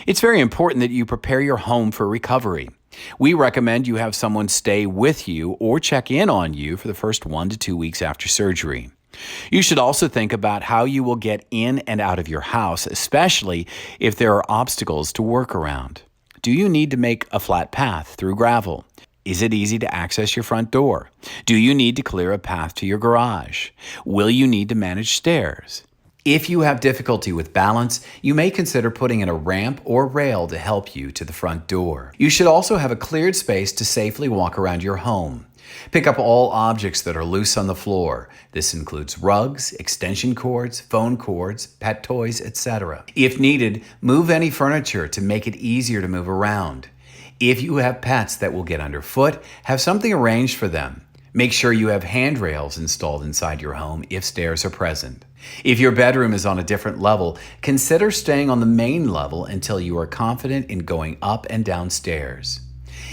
It's very important that you prepare your home for recovery. We recommend you have someone stay with you or check in on you for the first 1 to 2 weeks after surgery. You should also think about how you will get in and out of your house, especially if there are obstacles to work around. Do you need to make a flat path through gravel? Is it easy to access your front door? Do you need to clear a path to your garage? Will you need to manage stairs? If you have difficulty with balance, you may consider putting in a ramp or rail to help you to the front door. You should also have a cleared space to safely walk around your home. Pick up all objects that are loose on the floor. This includes rugs, extension cords, phone cords, pet toys, etc. If needed, move any furniture to make it easier to move around. If you have pets that will get underfoot, have something arranged for them. Make sure you have handrails installed inside your home if stairs are present. If your bedroom is on a different level, consider staying on the main level until you are confident in going up and down stairs.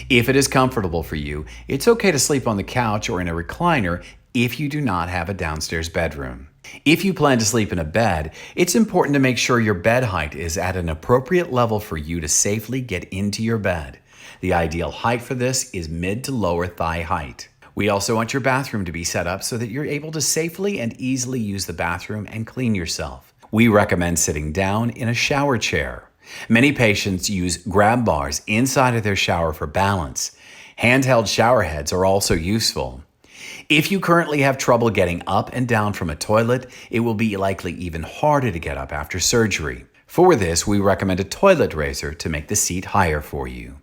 If it is comfortable for you, it's okay to sleep on the couch or in a recliner if you do not have a downstairs bedroom. If you plan to sleep in a bed, it's important to make sure your bed height is at an appropriate level for you to safely get into your bed. The ideal height for this is mid to lower thigh height. We also want your bathroom to be set up so that you're able to safely and easily use the bathroom and clean yourself. We recommend sitting down in a shower chair. Many patients use grab bars inside of their shower for balance. Handheld shower heads are also useful. If you currently have trouble getting up and down from a toilet, it will be likely even harder to get up after surgery. For this, we recommend a toilet raiser to make the seat higher for you.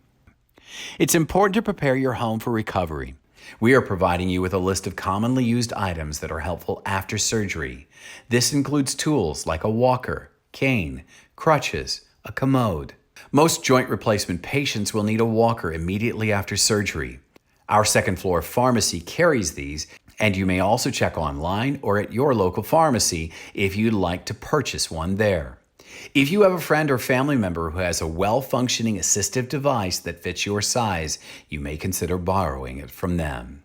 It's important to prepare your home for recovery. We are providing you with a list of commonly used items that are helpful after surgery. This includes tools like a walker, cane, crutches, a commode. Most joint replacement patients will need a walker immediately after surgery. Our second floor pharmacy carries these, and you may also check online or at your local pharmacy if you'd like to purchase one there. If you have a friend or family member who has a well-functioning assistive device that fits your size, you may consider borrowing it from them.